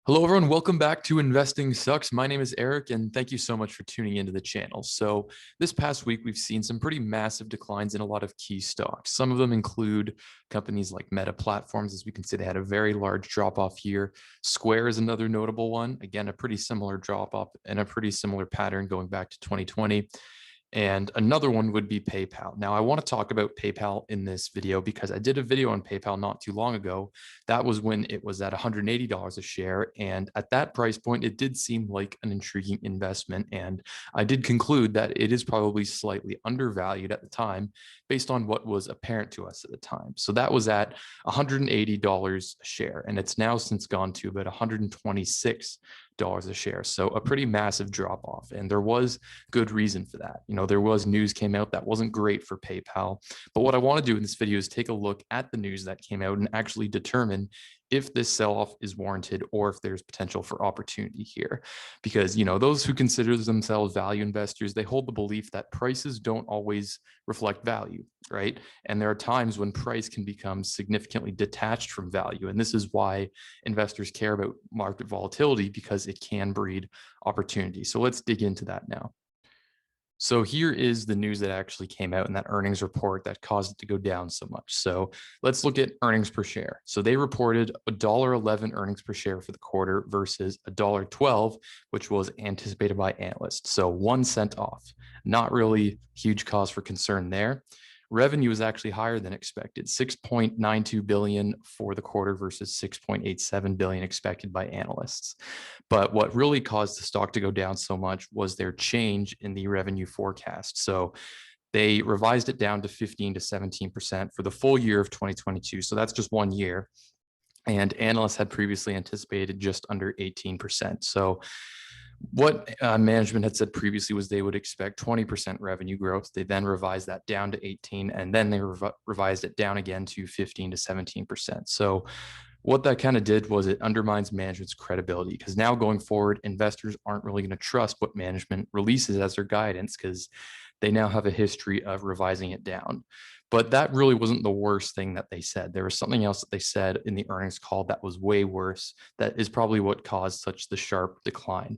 Hello, everyone. Welcome back to Investing Sucks. My name is Eric, and thank you so much for tuning into the channel. So, this past week, we've seen some pretty massive declines in a lot of key stocks. Some of them include companies like Meta Platforms, as we can see, they had a very large drop off here. Square is another notable one. Again, a pretty similar drop off and a pretty similar pattern going back to 2020. And another one would be PayPal. Now, I want to talk about PayPal in this video because I did a video on PayPal not too long ago. That was when it was at $180 a share. And at that price point, it did seem like an intriguing investment. And I did conclude that it is probably slightly undervalued at the time based on what was apparent to us at the time. So that was at $180 a share. And it's now since gone to about $126 a share. So a pretty massive drop off. And there was good reason for that. There was news came out that wasn't great for PayPal. But what I want to do in this video is take a look at the news that came out and actually determine if this sell-off is warranted or if there's potential for opportunity here. Because, those who consider themselves value investors, they hold the belief that prices don't always reflect value, right? And there are times when price can become significantly detached from value. And this is why investors care about market volatility, because it can breed opportunity. So let's dig into that now. So here is the news that actually came out in that earnings report that caused it to go down so much. So let's look at earnings per share. So they reported $1.11 earnings per share for the quarter versus $1.12, which was anticipated by analysts. So 1 cent off. Not really huge cause for concern there. Revenue was actually higher than expected, 6.92 billion for the quarter versus 6.87 billion expected by analysts. But what really caused the stock to go down so much was their change in the revenue forecast. So they revised it down to 15 to 17% for the full year of 2022. So that's just 1 year. And analysts had previously anticipated just under 18%. So what management had said previously was they would expect 20% revenue growth. They then revised that down to 18, and then they revised it down again to 15 to 17%. So what that kind of did was it undermines management's credibility, because now going forward, investors aren't really going to trust what management releases as their guidance, because they now have a history of revising it down. But that really wasn't the worst thing that they said. There was something else that they said in the earnings call that was way worse. That is probably what caused such the sharp decline.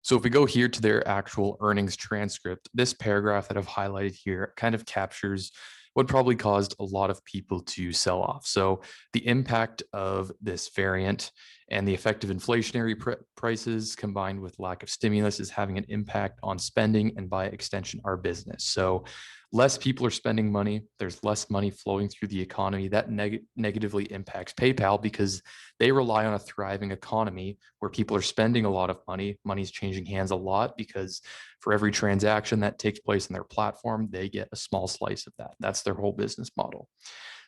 So if we go here to their actual earnings transcript, this paragraph that I've highlighted here kind of captures what probably caused a lot of people to sell off. So the impact of this variant and the effect of inflationary prices combined with lack of stimulus is having an impact on spending and by extension, our business. So less people are spending money. There's less money flowing through the economy. That negatively impacts PayPal because they rely on a thriving economy where people are spending a lot of money. Money's changing hands a lot because for every transaction that takes place on their platform, they get a small slice of that. That's their whole business model.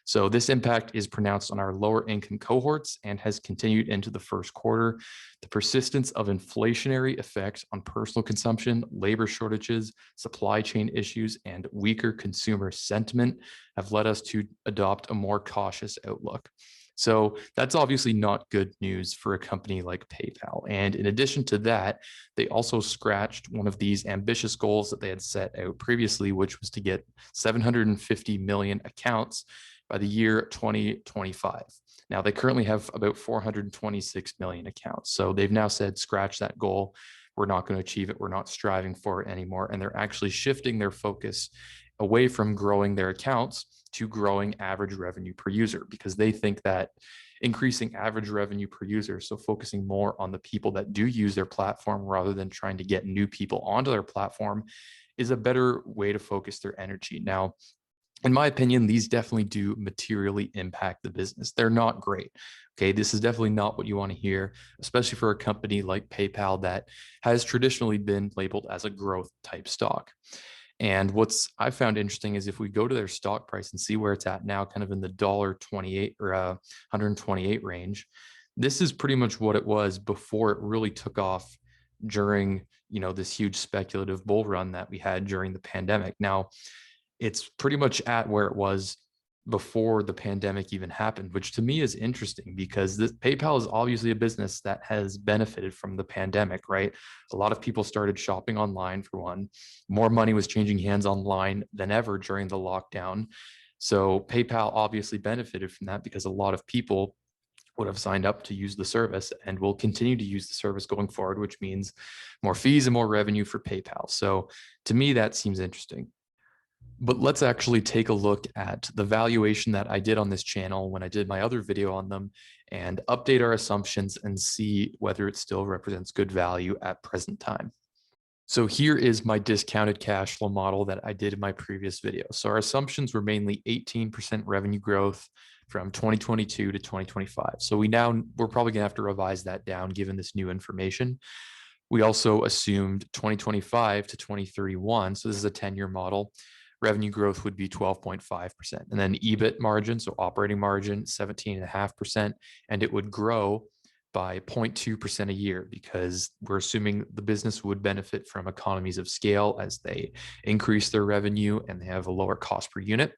So this impact is pronounced on our lower income cohorts and has continued into the first quarter. The persistence of inflationary effects on personal consumption, labor shortages, supply chain issues, and weaker consumer sentiment have led us to adopt a more cautious outlook. So that's obviously not good news for a company like PayPal. And in addition to that, they also scratched one of these ambitious goals that they had set out previously, which was to get 750 million accounts by the year 2025. Now, they currently have about 426 million accounts. So they've now said, scratch that goal. We're not going to achieve it. We're not striving for it anymore. And they're actually shifting their focus away from growing their accounts to growing average revenue per user, because they think that increasing average revenue per user, so focusing more on the people that do use their platform rather than trying to get new people onto their platform, is a better way to focus their energy. Now, in my opinion, these definitely do materially impact the business. They're not great. Okay, this is definitely not what you want to hear, especially for a company like PayPal that has traditionally been labeled as a growth type stock. And what's I found interesting is if we go to their stock price and see where it's at now, kind of in the $1.28 or 128 range, this is pretty much what it was before it really took off during, this huge speculative bull run that we had during the pandemic. Now, it's pretty much at where it was before the pandemic even happened, which to me is interesting because PayPal is obviously a business that has benefited from the pandemic, right? A lot of people started shopping online for one. More money was changing hands online than ever during the lockdown. So PayPal obviously benefited from that because a lot of people would have signed up to use the service and will continue to use the service going forward, which means more fees and more revenue for PayPal. So to me, that seems interesting. But let's actually take a look at the valuation that I did on this channel when I did my other video on them and update our assumptions and see whether it still represents good value at present time. So here is my discounted cash flow model that I did in my previous video. So our assumptions were mainly 18% revenue growth from 2022 to 2025. So we're probably gonna have to revise that down given this new information. We also assumed 2025 to 2031. So this is a 10-year model. Revenue growth would be 12.5%. And then EBIT margin, so operating margin, 17.5%. And it would grow by 0.2% a year because we're assuming the business would benefit from economies of scale as they increase their revenue and they have a lower cost per unit.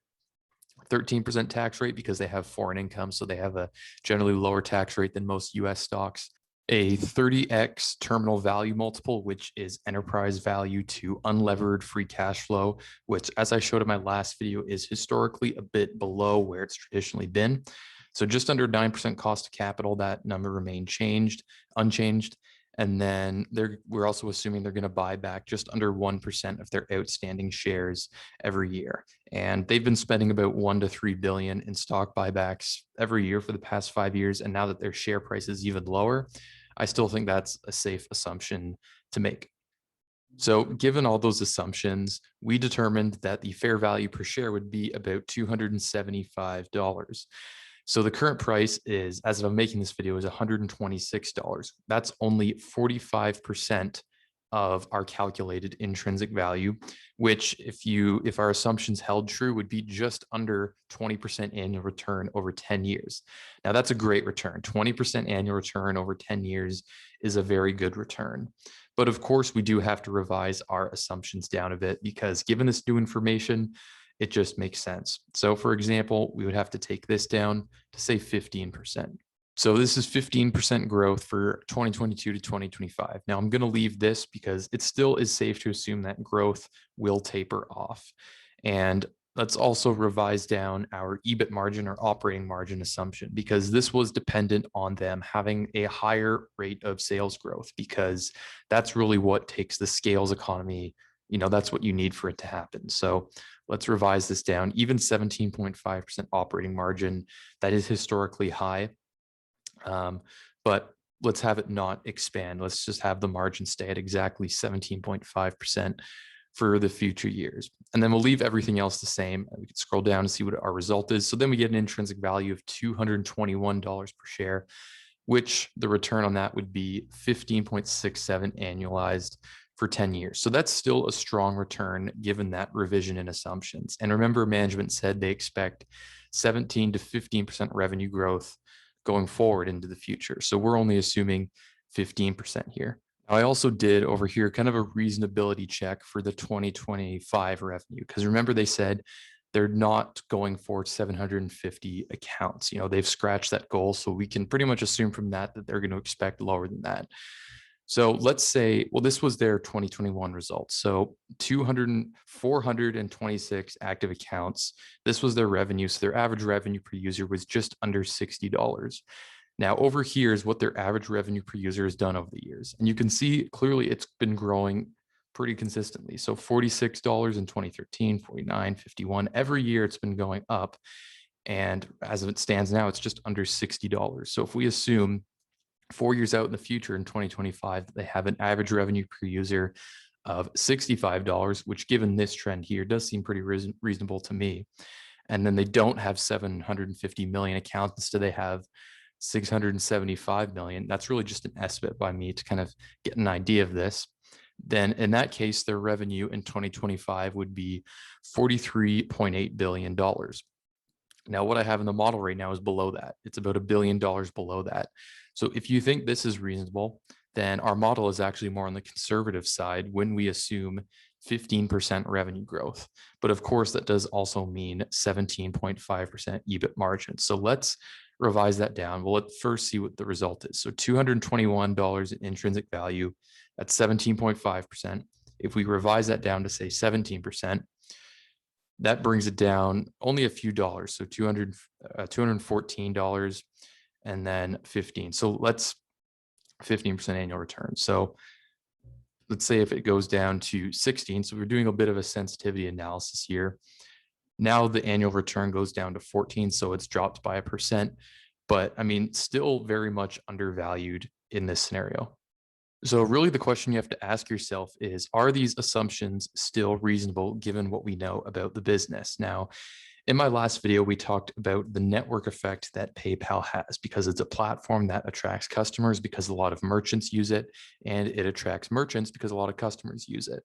13% tax rate because they have foreign income, so they have a generally lower tax rate than most US stocks. A 30x terminal value multiple, which is enterprise value to unlevered free cash flow, which, as I showed in my last video, is historically a bit below where it's traditionally been. So just under 9% cost of capital, that number remained unchanged. And then we're also assuming they're going to buy back just under 1% of their outstanding shares every year. And they've been spending about 1 to 3 billion in stock buybacks every year for the past 5 years. And now that their share price is even lower, I still think that's a safe assumption to make. So given all those assumptions, we determined that the fair value per share would be about $275. So the current price is, as of making this video, is $126. That's only 45% of our calculated intrinsic value, which if our assumptions held true would be just under 20% annual return over 10 years. Now that's a great return. 20% annual return over 10 years is a very good return. But of course, we do have to revise our assumptions down a bit because given this new information, it just makes sense. So for example, we would have to take this down to say 15%. So this is 15% growth for 2022 to 2025. Now I'm going to leave this because it still is safe to assume that growth will taper off. And let's also revise down our EBIT margin or operating margin assumption because this was dependent on them having a higher rate of sales growth because that's really what takes the scales economy. That's what you need for it to happen. So let's revise this down. Even 17.5% operating margin, that is historically high. But let's have it not expand. Let's just have the margin stay at exactly 17.5% for the future years. And then we'll leave everything else the same. We can scroll down to see what our result is. So then we get an intrinsic value of $221 per share, which the return on that would be 15.67 annualized for 10 years. So that's still a strong return given that revision in assumptions. And remember, management said they expect 17 to 15% revenue growth going forward into the future. So we're only assuming 15% here. Now, I also did over here kind of a reasonability check for the 2025 revenue, because remember they said they're not going for 750 accounts. They've scratched that goal. So we can pretty much assume from that they're going to expect lower than that. So let's say, well, this was their 2021 results. So 426 active accounts. This was their revenue. So their average revenue per user was just under $60. Now over here is what their average revenue per user has done over the years. And you can see clearly it's been growing pretty consistently. So $46 in 2013, 49, 51, every year it's been going up. And as it stands now, it's just under $60. So if we assume 4 years out in the future in 2025, they have an average revenue per user of $65, which given this trend here does seem pretty reasonable to me. And then they don't have 750 million accounts. Instead, they have 675 million. That's really just an estimate by me to kind of get an idea of this. Then in that case, their revenue in 2025 would be $43.8 billion. Now, what I have in the model right now is below that. It's about $1 billion below that. So if you think this is reasonable, then our model is actually more on the conservative side when we assume 15% revenue growth. But of course, that does also mean 17.5% EBIT margin. So let's revise that down. Well, let's first see what the result is. So $221 in intrinsic value, that's 17.5%. If we revise that down to say 17%, that brings it down only a few dollars. So $214 and then 15. So let's 15% annual return. So let's say if it goes down to 16, so we're doing a bit of a sensitivity analysis here. Now the annual return goes down to 14, so it's dropped by 1%, but I mean, still very much undervalued in this scenario. So really the question you have to ask yourself is, are these assumptions still reasonable given what we know about the business? Now, in my last video, we talked about the network effect that PayPal has because it's a platform that attracts customers because a lot of merchants use it, and it attracts merchants because a lot of customers use it.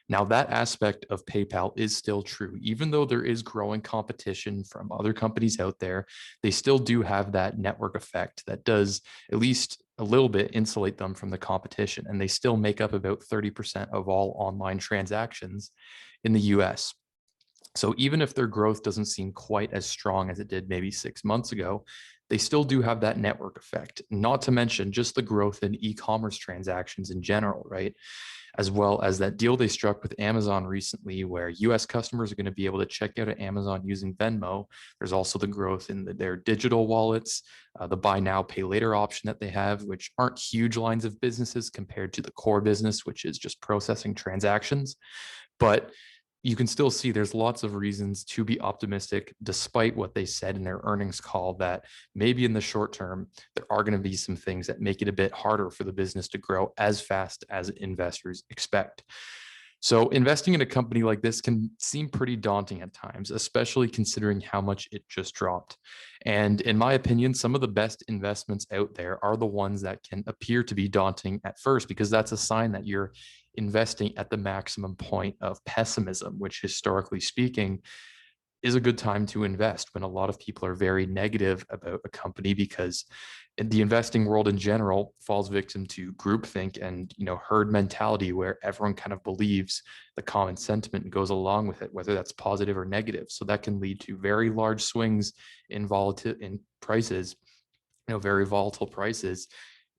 Now, that aspect of PayPal is still true. Even though there is growing competition from other companies out there, they still do have that network effect that does at least a little bit insulate them from the competition. And they still make up about 30% of all online transactions in the US. So even if their growth doesn't seem quite as strong as it did maybe 6 months ago, they still do have that network effect, not to mention just the growth in e-commerce transactions in general, right? As well as that deal they struck with Amazon recently, where US customers are going to be able to check out at Amazon using Venmo. There's also the growth in their digital wallets, the buy now, pay later option that they have, which aren't huge lines of businesses compared to the core business, which is just processing transactions. But you can still see there's lots of reasons to be optimistic, despite what they said in their earnings call, that maybe in the short term, there are going to be some things that make it a bit harder for the business to grow as fast as investors expect. So investing in a company like this can seem pretty daunting at times, especially considering how much it just dropped. And in my opinion, some of the best investments out there are the ones that can appear to be daunting at first, because that's a sign that you're investing at the maximum point of pessimism, which historically speaking is a good time to invest when a lot of people are very negative about a company, because the investing world in general falls victim to groupthink and herd mentality, where everyone kind of believes the common sentiment and goes along with it, whether that's positive or negative. So that can lead to very large swings in prices, very volatile prices,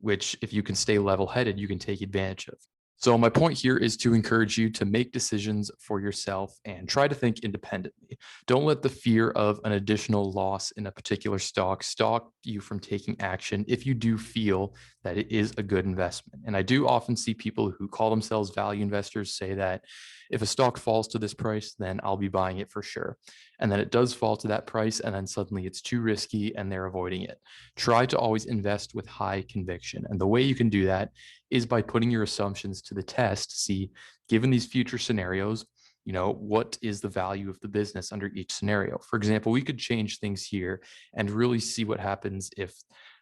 which if you can stay level-headed, you can take advantage of. So my point here is to encourage you to make decisions for yourself and try to think independently. Don't let the fear of an additional loss in a particular stock stop you from taking action if you do feel that it is a good investment. And I do often see people who call themselves value investors say that if a stock falls to this price, then I'll be buying it for sure. And then it does fall to that price, and then suddenly it's too risky and they're avoiding it. Try to always invest with high conviction. And the way you can do that is by putting your assumptions to the test to see, given these future scenarios, what is the value of the business under each scenario? For example, we could change things here and really see what happens if,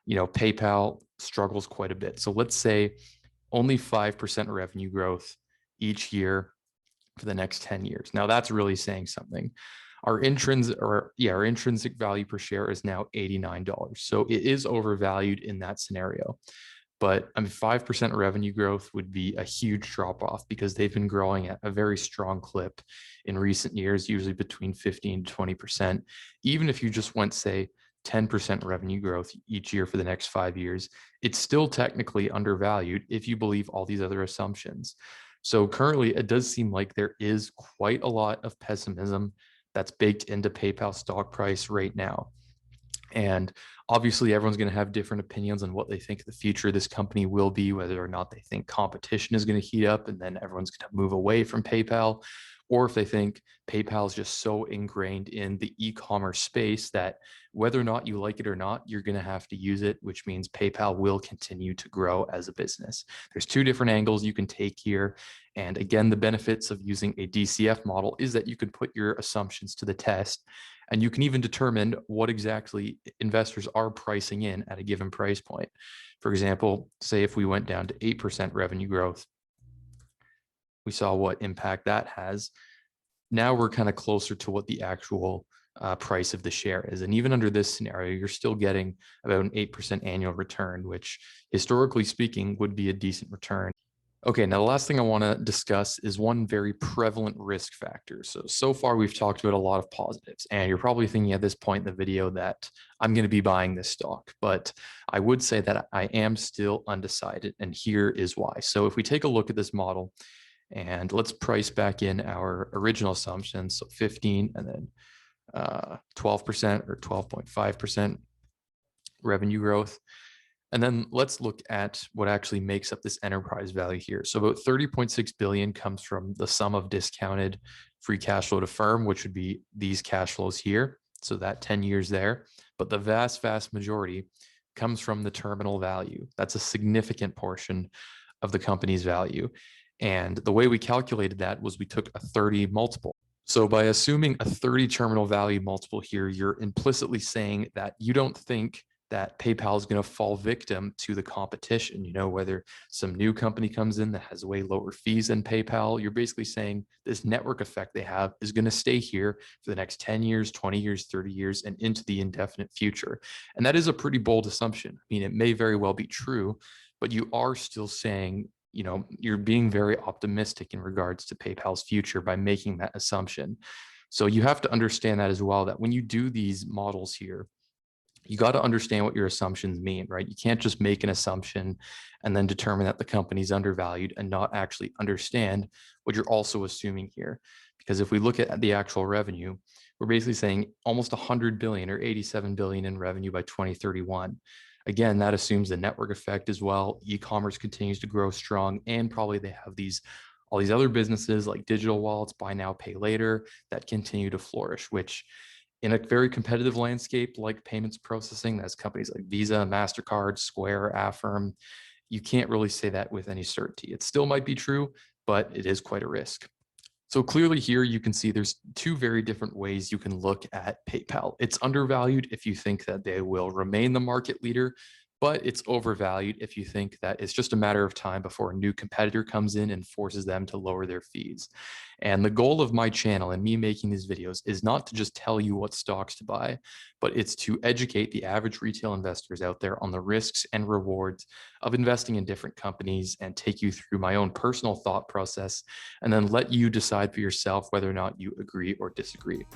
PayPal struggles quite a bit. So let's say only 5% revenue growth each year for the next 10 years. Now that's really saying something. Our intrinsic value per share is now $89. So it is overvalued in that scenario. But 5% revenue growth would be a huge drop off, because they've been growing at a very strong clip in recent years, usually between 15 to 20%. Even if you just went, say, 10% revenue growth each year for the next 5 years, it's still technically undervalued if you believe all these other assumptions. So currently, it does seem like there is quite a lot of pessimism that's baked into PayPal stock price right now. And obviously, everyone's going to have different opinions on what they think the future of this company will be, whether or not they think competition is going to heat up and then everyone's going to move away from PayPal, or if they think PayPal is just so ingrained in the e-commerce space that whether or not you like it or not, you're going to have to use it, which means PayPal will continue to grow as a business. There's two different angles you can take here. And again, the benefits of using a DCF model is that you can put your assumptions to the test, and you can even determine what exactly investors are pricing in at a given price point. For example, say if we went down to 8% revenue growth, we saw what impact that has. Now we're kind of closer to what the actual price of the share is. And even under this scenario, you're still getting about an 8% annual return, which historically speaking would be a decent return. Okay, now the last thing I want to discuss is one very prevalent risk factor. So far we've talked about a lot of positives, and you're probably thinking at this point in the video that I'm going to be buying this stock, but I would say that I am still undecided, and here is why. So if we take a look at this model, and let's price back in our original assumptions, so 15 and then 12% or 12.5%. revenue growth. And then let's look at what actually makes up this enterprise value here. So about 30.6 billion comes from the sum of discounted free cash flow to firm, which would be these cash flows here. So that 10 years there. But the vast majority comes from the terminal value. That's a significant portion of the company's value. And the way we calculated that was we took a 30 multiple. So by assuming a 30 terminal value multiple here, you're implicitly saying that you don't think that PayPal is going to fall victim to the competition. Whether some new company comes in that has way lower fees than PayPal, you're basically saying this network effect they have is going to stay here for the next 10 years, 20 years, 30 years, and into the indefinite future. And that is a pretty bold assumption. I mean, it may very well be true, but you are still saying, you're being very optimistic in regards to PayPal's future by making that assumption. So you have to understand that as well, that when you do these models here, you got to understand what your assumptions mean, right? You can't just make an assumption and then determine that the company's undervalued and not actually understand what you're also assuming here. Because if we look at the actual revenue, we're basically saying almost 100 billion or 87 billion in revenue by 2031. Again, that assumes the network effect as well. E-commerce continues to grow strong, and probably they have all these other businesses like digital wallets, buy now, pay later, that continue to flourish, which in a very competitive landscape like payments processing, that's companies like Visa, MasterCard, Square, Affirm, you can't really say that with any certainty. It still might be true, but it is quite a risk. So clearly here you can see there's two very different ways you can look at PayPal. It's undervalued if you think that they will remain the market leader, but it's overvalued if you think that it's just a matter of time before a new competitor comes in and forces them to lower their fees. And the goal of my channel and me making these videos is not to just tell you what stocks to buy, but it's to educate the average retail investors out there on the risks and rewards of investing in different companies, and take you through my own personal thought process, and then let you decide for yourself whether or not you agree or disagree.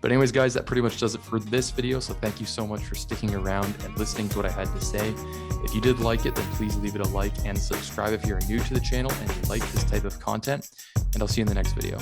But anyways, guys, that pretty much does it for this video. So thank you so much for sticking around and listening to what I had to say. If you did like it, then please leave it a like and subscribe if you're new to the channel and you like this type of content. And I'll see you in the next video.